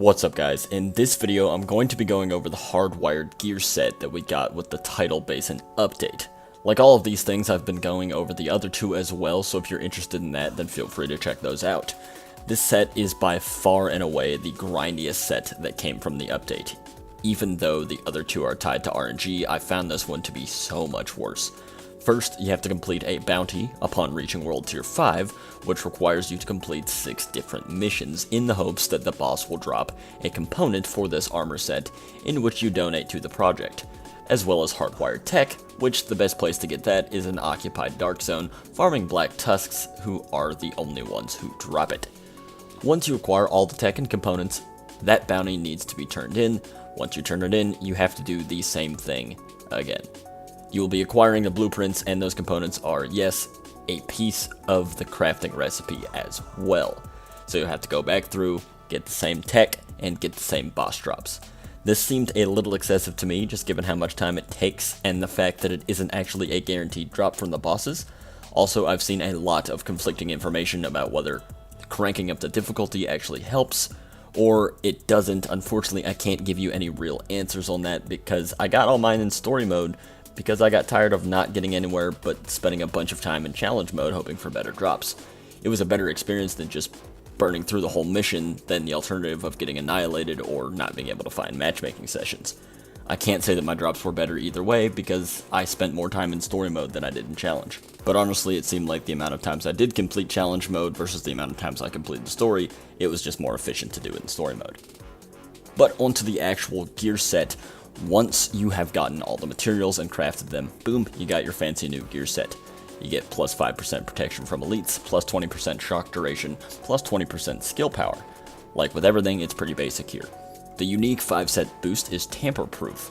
What's up guys, in this video I'm going to be going over the hardwired gear set that we got with the Tidal Basin update. Like all of these things, I've been going over the other two as well, so if you're interested in that, then feel free to check those out. This set is by far and away the grindiest set that came from the update. Even though the other two are tied to RNG, I found this one to be so much worse. First, you have to complete a bounty upon reaching World Tier 5, which requires you to complete 6 different missions in the hopes that the boss will drop a component for this armor set in which you donate to the project, as well as hardwired tech, which the best place to get that is an occupied dark zone, farming black tusks who are the only ones who drop it. Once you acquire all the tech and components, that bounty needs to be turned in. Once you turn it in, you have to do the same thing again. You will be acquiring the blueprints, and those components are, yes, a piece of the crafting recipe as well. So you'll have to go back through, get the same tech, and get the same boss drops. This seemed a little excessive to me, just given how much time it takes, and the fact that it isn't actually a guaranteed drop from the bosses. Also, I've seen a lot of conflicting information about whether cranking up the difficulty actually helps, or it doesn't. Unfortunately, I can't give you any real answers on that, because I got all mine in story mode, because I got tired of not getting anywhere but spending a bunch of time in challenge mode hoping for better drops. It was a better experience than just burning through the whole mission than the alternative of getting annihilated or not being able to find matchmaking sessions. I can't say that my drops were better either way because I spent more time in story mode than I did in challenge. But honestly, it seemed like the amount of times I did complete challenge mode versus the amount of times I completed the story, it was just more efficient to do it in story mode. But onto the actual gear set. Once you have gotten all the materials and crafted them, boom, you got your fancy new gear set. You get plus 5% protection from elites, plus 20% shock duration, plus 20% skill power. Like with everything, it's pretty basic here. The unique 5-set boost is tamper-proof.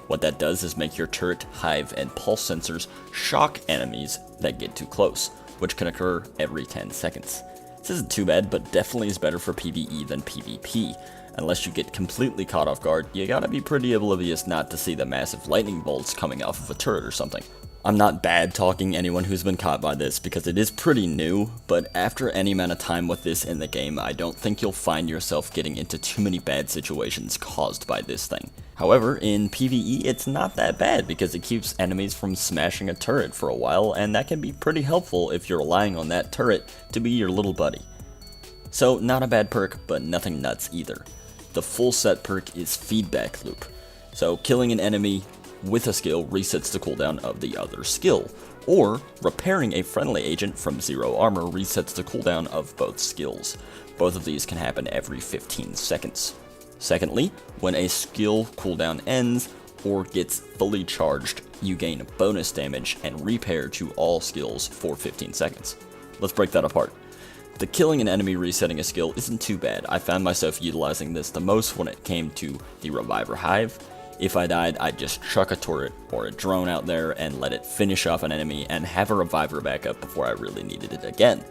What that does is make your turret, hive, and pulse sensors shock enemies that get too close, which can occur every 10 seconds. This isn't too bad, but definitely is better for PvE than PvP. Unless you get completely caught off guard, you gotta be pretty oblivious not to see the massive lightning bolts coming off of a turret or something. I'm not bad talking anyone who's been caught by this because it is pretty new, but after any amount of time with this in the game, I don't think you'll find yourself getting into too many bad situations caused by this thing. However, in PvE, it's not that bad because it keeps enemies from smashing a turret for a while, and that can be pretty helpful if you're relying on that turret to be your little buddy. So, not a bad perk, but nothing nuts either. The full set perk is Feedback Loop. So killing an enemy with a skill resets the cooldown of the other skill, or repairing a friendly agent from 0 armor resets the cooldown of both skills. Both of these can happen every 15 seconds. Secondly, when a skill cooldown ends or gets fully charged, you gain bonus damage and repair to all skills for 15 seconds. Let's break that apart. The killing an enemy resetting a skill isn't too bad. I found myself utilizing this the most when it came to the Reviver Hive. If I died, I'd just chuck a turret or a drone out there and let it finish off an enemy and have a reviver back up before I really needed it again.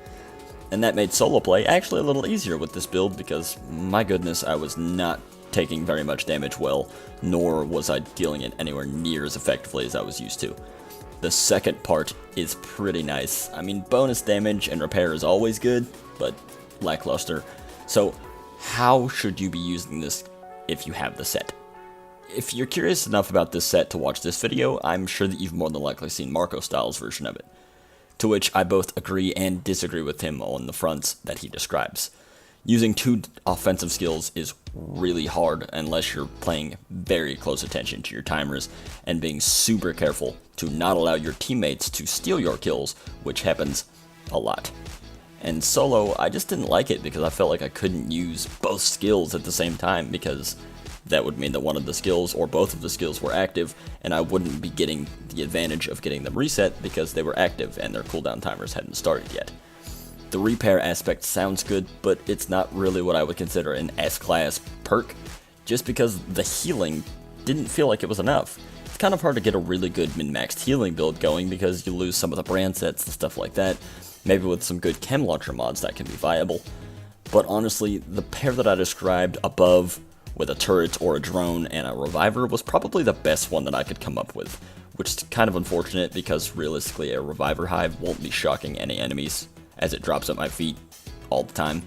And that made solo play actually a little easier with this build because, my goodness, I was not taking very much damage well, nor was I dealing it anywhere near as effectively as I was used to. The second part is pretty nice. I mean, bonus damage and repair is always good, but lackluster. So, how should you be using this if you have the set? If you're curious enough about this set to watch this video, I'm sure that you've more than likely seen Marco Styles' version of it, to which I both agree and disagree with him on the fronts that he describes. Using 2 offensive skills is really hard unless you're paying very close attention to your timers and being super careful to not allow your teammates to steal your kills, which happens a lot. And solo, I just didn't like it because I felt like I couldn't use both skills at the same time because that would mean that one of the skills or both of the skills were active and I wouldn't be getting the advantage of getting them reset because they were active and their cooldown timers hadn't started yet. The repair aspect sounds good, but it's not really what I would consider an S-class perk, just because the healing didn't feel like it was enough. It's kind of hard to get a really good min-maxed healing build going because you lose some of the brand sets and stuff like that. Maybe with some good chem launcher mods that can be viable. But honestly, the pair that I described above with a turret or a drone and a reviver was probably the best one that I could come up with, which is kind of unfortunate because realistically a reviver hive won't be shocking any enemies as it drops at my feet all the time.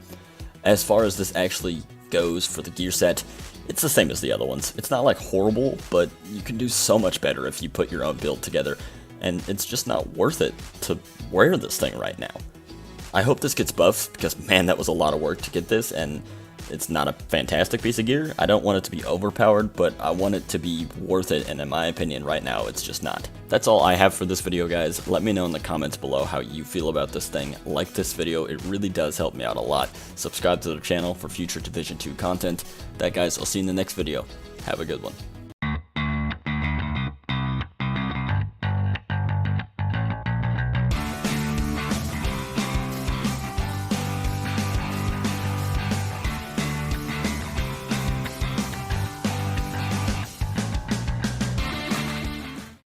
As far as this actually goes for the gear set, it's the same as the other ones. It's not like horrible, but you can do so much better if you put your own build together, and it's just not worth it to wear this thing right now. I hope this gets buffed, because man, that was a lot of work to get this, and it's not a fantastic piece of gear. I don't want it to be overpowered, but I want it to be worth it, and in my opinion right now, it's just not. That's all I have for this video, guys. Let me know in the comments below how you feel about this thing. Like this video, it really does help me out a lot. Subscribe to the channel for future Division 2 content. That, guys, I'll see you in the next video. Have a good one.